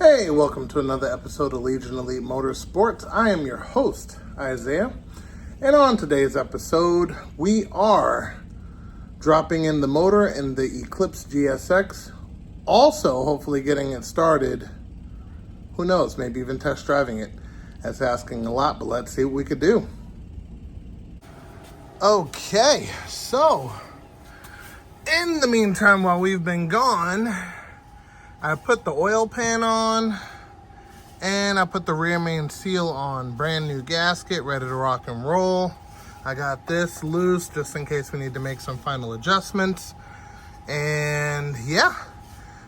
Hey, welcome to another episode of Legion Elite Motorsports. I am your host, Isaiah. And on today's episode, we are dropping in the motor in the Eclipse GSX. Also, hopefully getting it started. Who knows, maybe even test driving it. That's asking a lot, but let's see what we could do. Okay, so in the meantime, while we've been gone, I put the oil pan on and I put the rear main seal on. Brand new gasket, ready to rock and roll. I got this loose just in case we need to make some final adjustments. And yeah,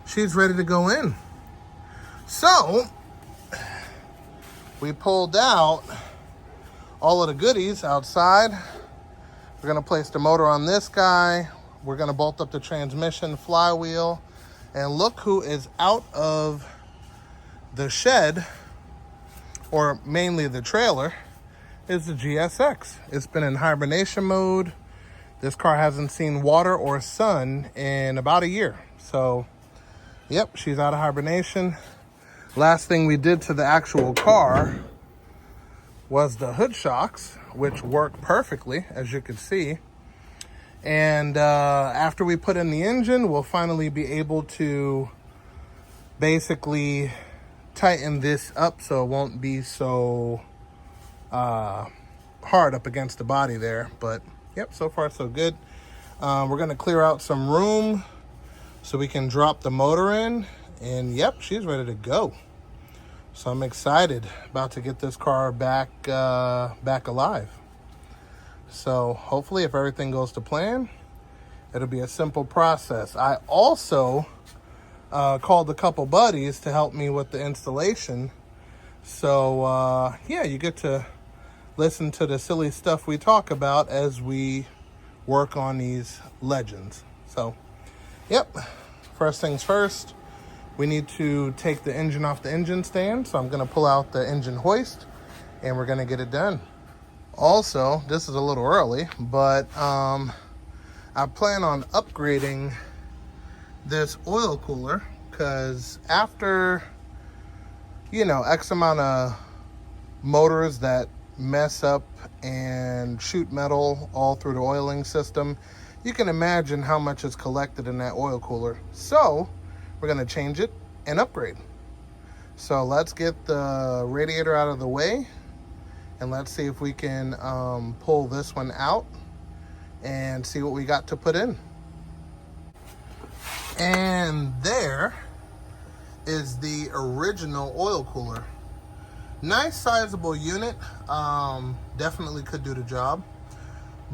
she's ready to go in. So we pulled out all of the goodies outside. We're gonna place the motor on this guy. We're gonna bolt up the transmission, flywheel. And look who is out of the shed, or mainly the trailer, is the GSX. It's been in hibernation mode. This car hasn't seen water or sun in about a year. So, yep, she's out of hibernation. Last thing we did to the actual car was the hood shocks, which work perfectly, as you can see. And after we put in the engine, we'll finally be able to basically tighten this up so it won't be so hard up against the body there. But yep, so far so good. We're gonna clear out some room so we can drop the motor in, and yep, she's ready to go. So I'm excited, about to get this car back alive. So hopefully, if everything goes to plan, it'll be a simple process. I also called a couple buddies to help me with the installation. So yeah, you get to listen to the silly stuff we talk about as we work on these legends. So, yep, first things first, we need to take the engine off the engine stand. So I'm gonna pull out the engine hoist and we're gonna get it done. Also, this is a little early, but I plan on upgrading this oil cooler because after, X amount of motors that mess up and shoot metal all through the oiling system, you can imagine how much is collected in that oil cooler. So we're going to change it and upgrade. So let's get the radiator out of the way. And let's see if we can pull this one out and see what we got to put in. And there is the original oil cooler. Nice sizable unit. Definitely could do the job.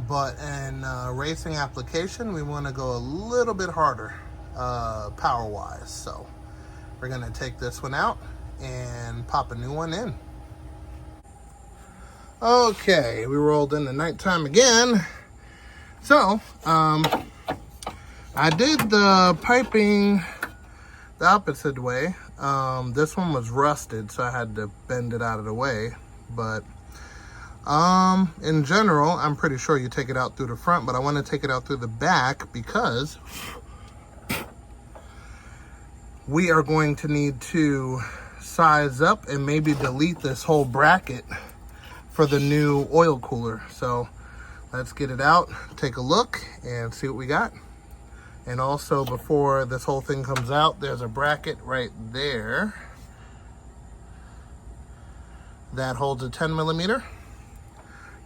But in racing application, we want to go a little bit harder power-wise. So we're going to take this one out and pop a new one in. Okay, we rolled into nighttime again. So, I did the piping the opposite way. This one was rusted, so I had to bend it out of the way. But, in general, I'm pretty sure you take it out through the front, but I want to take it out through the back because we are going to need to size up and maybe delete this whole bracket for the new oil cooler. So let's get it out, take a look, and see what we got. And also, before this whole thing comes out, there's a bracket right there that holds a 10mm.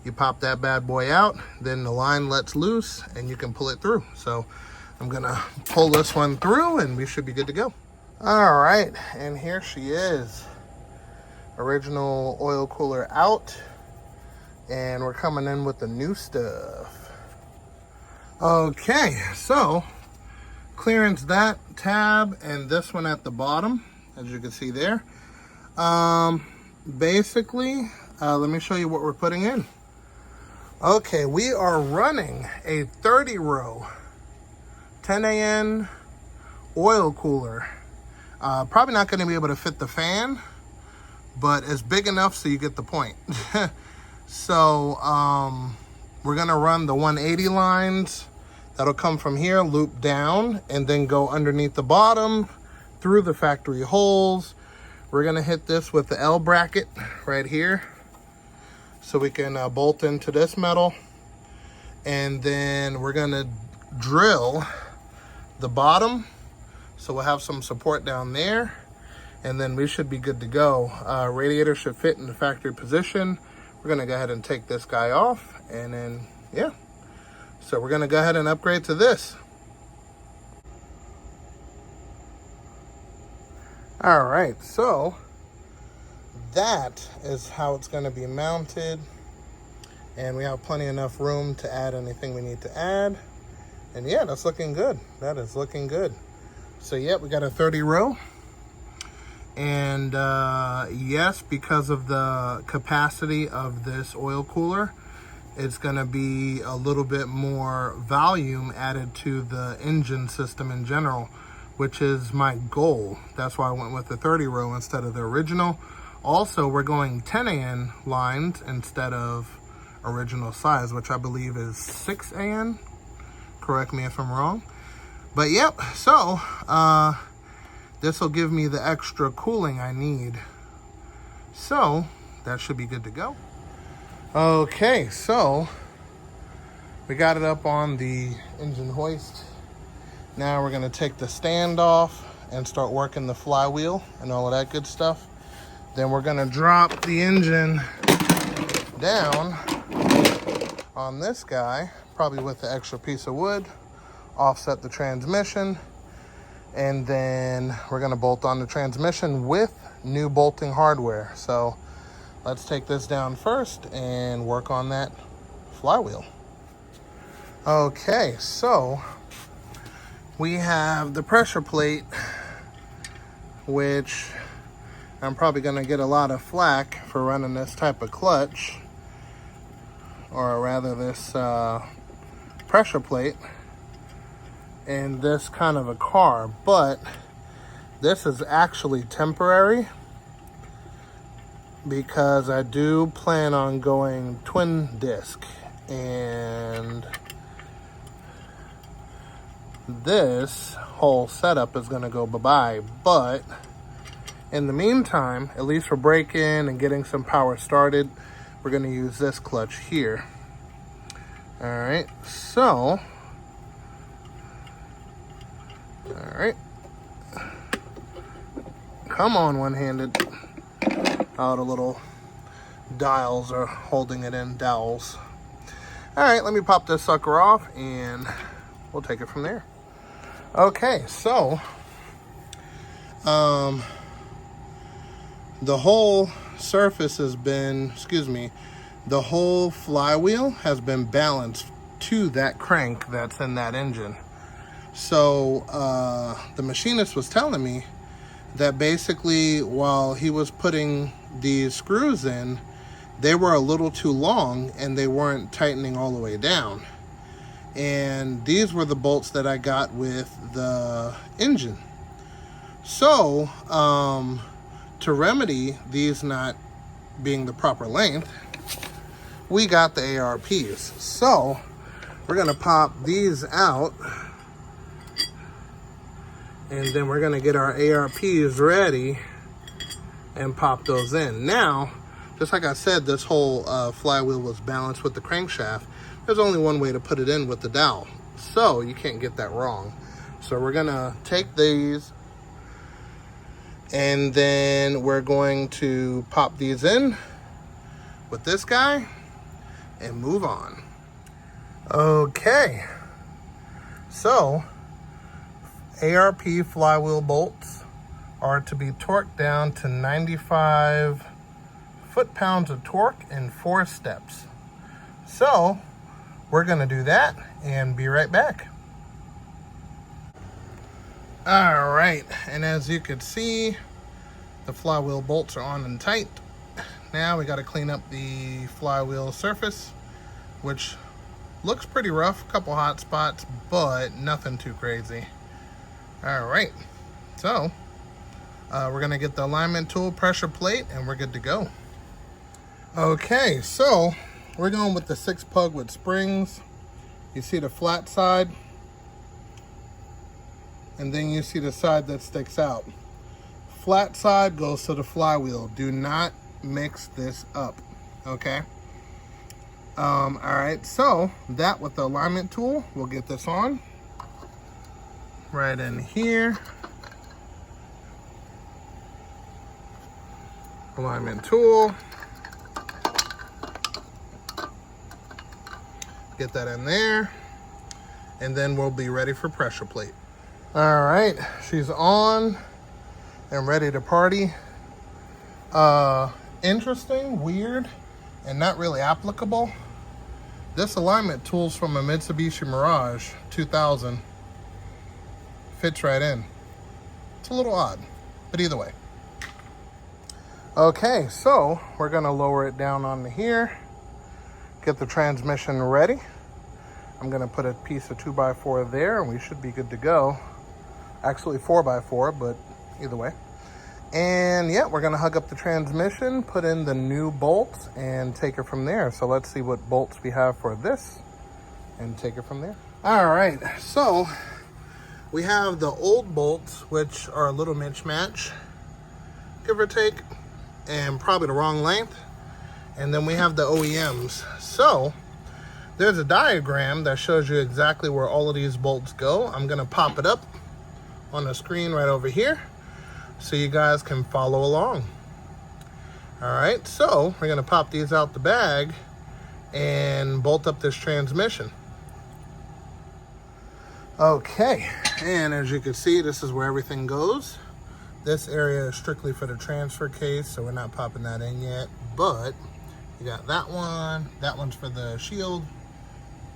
You pop that bad boy out, then the line lets loose and you can pull it through. So I'm gonna pull this one through and we should be good to go. All right, and here she is. Original oil cooler out. And we're coming in with the new stuff. Okay, so clearance that tab and this one at the bottom, as you can see there. Basically, let me show you what we're putting in. Okay, we are running a 30-row 10AN oil cooler. Probably not going to be able to fit the fan, but it's big enough so you get the point. So we're gonna run the 180 lines that'll come from here, loop down, and then go underneath the bottom through the factory holes, We're gonna hit this with the L bracket right here, so we can bolt into this metal. And then we're gonna drill the bottom, so we'll have some support down there, and then we should be good to go. Radiator should fit in the factory position. We're gonna go ahead and take this guy off, and then, yeah. So we're gonna go ahead and upgrade to this. All right, so that is how it's gonna be mounted. And we have plenty enough room to add anything we need to add. And yeah, that's looking good. That is looking good. So yeah, we got a 30 row. And yes, because of the capacity of this oil cooler, it's gonna be a little bit more volume added to the engine system in general, which is my goal. That's why I went with the 30 row instead of the original. Also, we're going 10 AN lines instead of original size, which I believe is 6 AN. Correct me if I'm wrong. But yep, so this will give me the extra cooling I need. So that should be good to go. Okay, so we got it up on the engine hoist. Now we're gonna take the stand off and start working the flywheel and all of that good stuff. Then we're gonna drop the engine down on this guy, probably with the extra piece of wood, offset the transmission, and then we're gonna bolt on the transmission with new bolting hardware. So let's take this down first and work on that flywheel. Okay, so we have the pressure plate, which I'm probably gonna get a lot of flack for running this type of clutch, or rather this pressure plate in this kind of a car, but this is actually temporary because I do plan on going twin disc, and this whole setup is gonna go bye-bye. But in the meantime, at least for braking and getting some power started, we're gonna use this clutch here. All right, so, all right. Come on, one-handed. Oh, the little dials are holding it in, dowels. All right, let me pop this sucker off and we'll take it from there. Okay, so, the whole surface has been, the whole flywheel has been balanced to that crank that's in that engine. So the machinist was telling me that basically while he was putting these screws in, they were a little too long and they weren't tightening all the way down. And these were the bolts that I got with the engine. So to remedy these not being the proper length, we got the ARPs. So we're gonna pop these out, and then we're gonna get our ARPs ready and pop those in. Now, just like I said, this whole flywheel was balanced with the crankshaft. There's only one way to put it in with the dowel, so you can't get that wrong. So we're gonna take these, and then we're going to pop these in with this guy and move on. Okay, so ARP flywheel bolts are to be torqued down to 95 foot-pounds of torque in 4 steps. So we're gonna do that and be right back. All right, and as you can see, the flywheel bolts are on and tight. Now we got to clean up the flywheel surface, which looks pretty rough, a couple hot spots, but nothing too crazy. All right, so we're gonna get the alignment tool, pressure plate, and we're good to go. Okay, so we're going with the 6-pug with springs. You see the flat side, and then you see the side that sticks out. flat side goes to the flywheel. Do not mix this up, okay? All right, so that with the alignment tool, we'll get this on right in here. Alignment tool. Get that in there, and then we'll be ready for pressure plate. All right, she's on and ready to party. Interesting, weird, and not really applicable. This alignment tool's from a Mitsubishi Mirage 2000. Fits right in. It's a little odd, but either way. Okay, so we're gonna lower it down onto here. Get the transmission ready. I'm gonna put a piece of 2x4 there and we should be good to go. Actually 4x4, but either way. And yeah, we're gonna hug up the transmission, put in the new bolts and take it from there. So let's see what bolts we have for this and take it from there. All right, so we have the old bolts, which are a little mismatch, give or take, and probably the wrong length. And then we have the OEMs. So there's a diagram that shows you exactly where all of these bolts go. I'm gonna pop it up on the screen right over here so you guys can follow along. All right, so we're gonna pop these out the bag and bolt up this transmission. Okay, and as you can see, this is where everything goes. This area is strictly for the transfer case, so we're not popping that in yet, but you got that one's for the shield,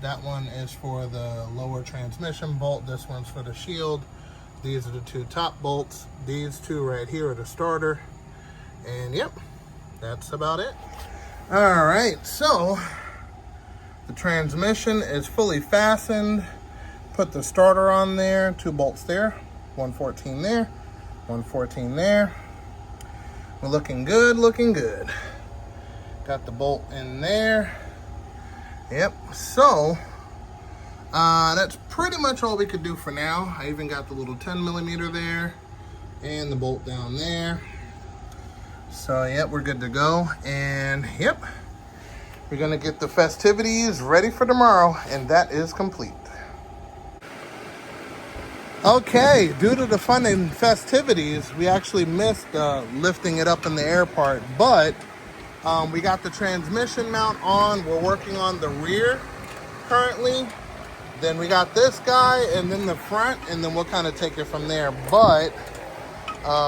that one is for the lower transmission bolt, this one's for the shield. These are the two top bolts, these two right here are the starter, and yep, that's about it. All right, so the transmission is fully fastened. Put the starter on there, 2 bolts there, 114 there, 114 there. We're looking good, looking good. Got the bolt in there. Yep, so that's pretty much all we could do for now. I even got the little 10mm there and the bolt down there. So yep, we're good to go. And yep, we're gonna get the festivities ready for tomorrow, and that is complete. Okay, due to the fun and festivities, we actually missed lifting it up in the air part, but we got the transmission mount on. We're working on the rear currently. Then we got this guy and then the front, and then we'll kind of take it from there. But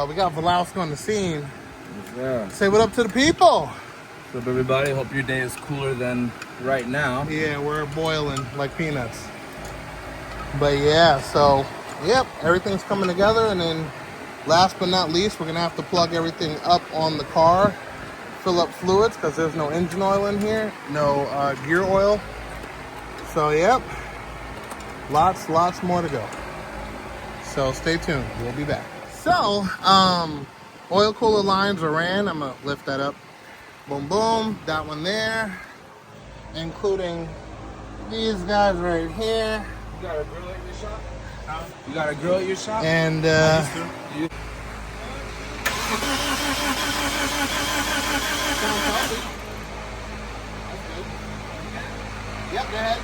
we got Velowski on the scene. Yeah. Say what up to the people. What's up, everybody? Hope your day is cooler than right now. Yeah, we're boiling like peanuts. But yeah, so yep, everything's coming together. And then last but not least, we're gonna have to plug everything up on the car, fill up fluids because there's no engine oil in here, no gear oil. So yep, lots more to go. So stay tuned, we'll be back. So oil cooler lines are ran. I'm gonna lift that up. Boom, boom, that one there, including these guys right here. You got a grill at your shop? You got a grill at your shop? And yep, go ahead.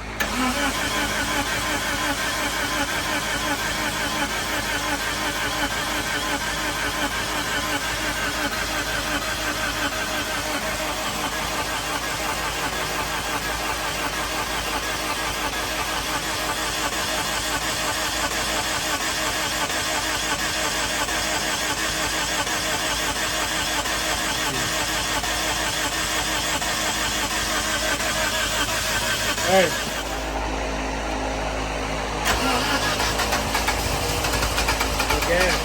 Hey. Look at it.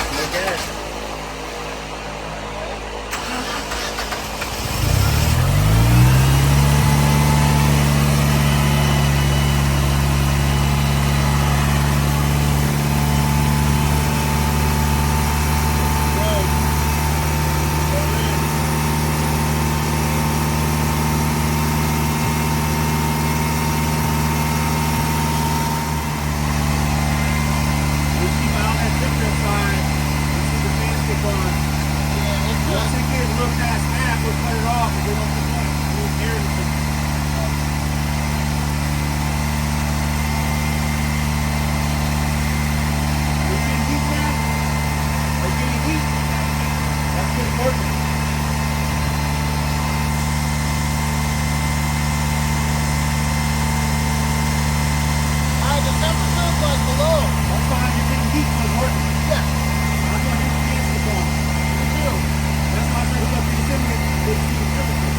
real fast snap, we'll cut it off and we don't put air in the system. Are you getting heat, man? Are you getting heat? That's good working. The temperature's like below. That's fine, you're getting heat when it's working. Yeah. I'm going to hit the cancel on. Me too. That's why I said it's up to the temperature. It's the temperature.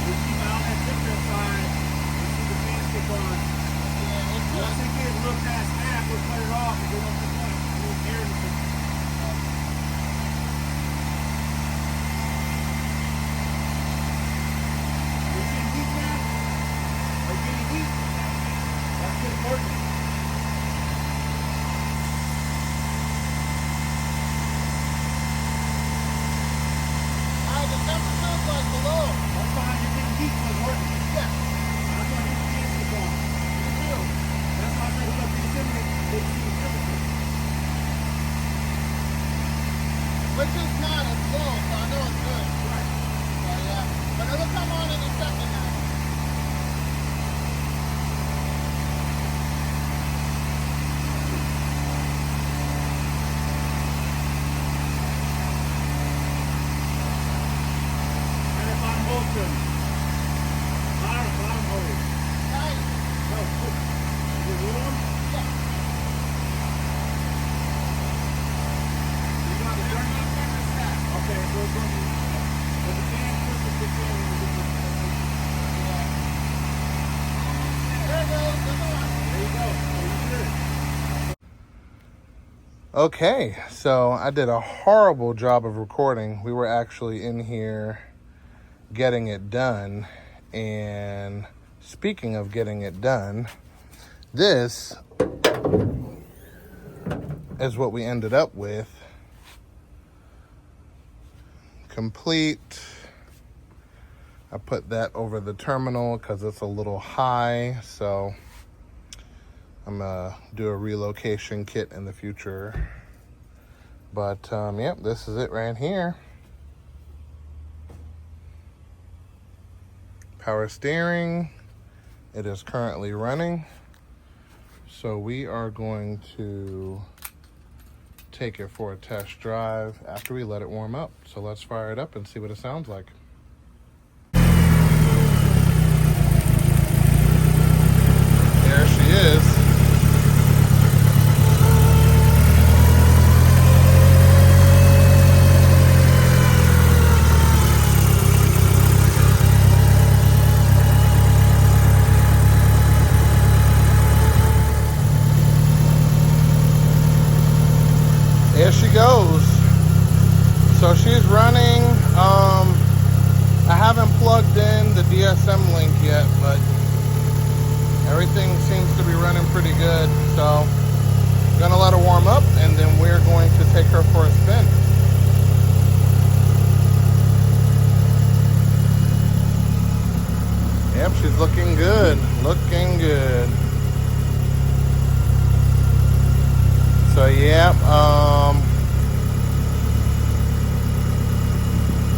We'll keep an eye on that temperature side. We'll see the fan stick on. Once it gets real fast snap, we'll cut it off and we don't put air in the system. Which is not as low, so I know it's good. Right. So yeah. But it'll come on in a second now. And if I'm open, bottom hole. Nice. No, is it warm? Yeah. You got the burn? Okay, so it's going to be, but the fan pushes the fan when we get There it goes. there you go. So you're good. Okay, so I did a horrible job of recording. We were actually in here getting it done. And speaking of getting it done, this is what we ended up with. Complete. I put that over the terminal because it's a little high, so I'm gonna do a relocation kit in the future. But yep, this is it right here. Power steering. It is currently running. So we are going to take it for a test drive after we let it warm up. So let's fire it up and see what it sounds like. There she is. There she goes. So she's running. I haven't plugged in the DSM link yet, but everything seems to be running pretty good. So gonna let her warm up and then we're going to take her for a spin. Yep, she's looking good. Looking good. So yeah,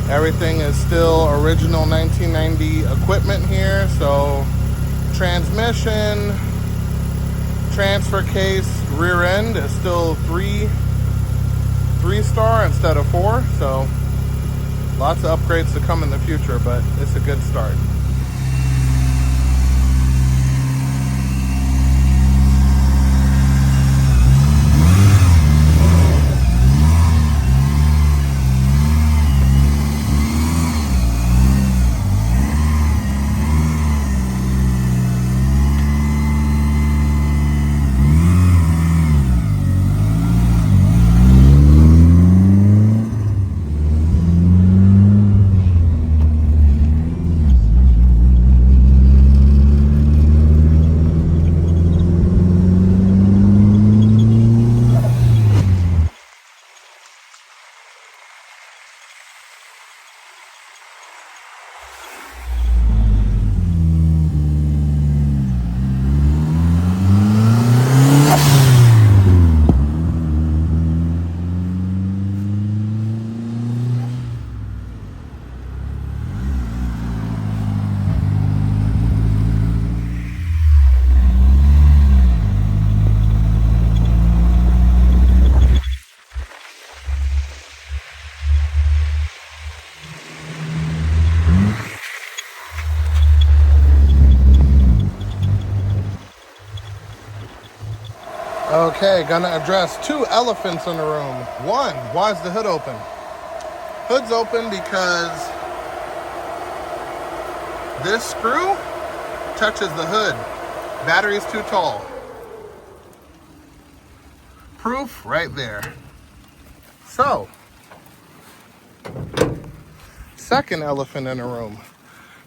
everything is still original 1990 equipment here. So transmission, transfer case, rear end is still three star instead of 4. So lots of upgrades to come in the future, but it's a good start. Okay, gonna address 2 elephants in the room. 1, why is the hood open? Hood's open because this screw touches the hood. Battery's too tall. Proof right there. So, second elephant in the room.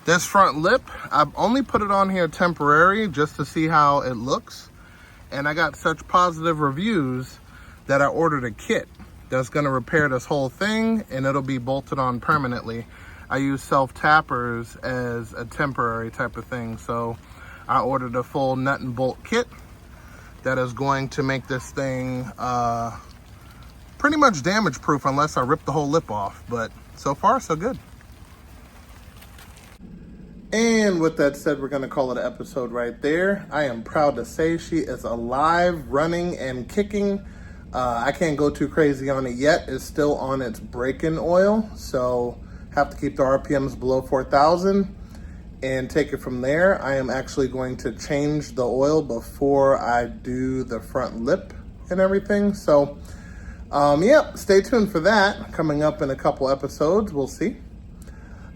This front lip, I've only put it on here temporary just to see how it looks. And I got such positive reviews that I ordered a kit that's gonna repair this whole thing and it'll be bolted on permanently. I use self-tappers as a temporary type of thing. So I ordered a full nut and bolt kit that is going to make this thing pretty much damage proof unless I rip the whole lip off. But so far, so good. And with that said, we're gonna call it an episode right there. I am proud to say she is alive, running, and kicking. I can't go too crazy on it yet. It's still on its break-in oil, so have to keep the RPMs below 4,000 and take it from there. I am actually going to change the oil before I do the front lip and everything. So, yeah, stay tuned for that. Coming up in a couple episodes, we'll see.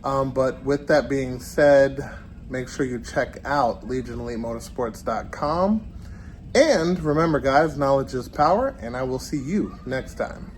But with that being said, make sure you check out legionelitemotorsports.com. And remember, guys, knowledge is power, and I will see you next time.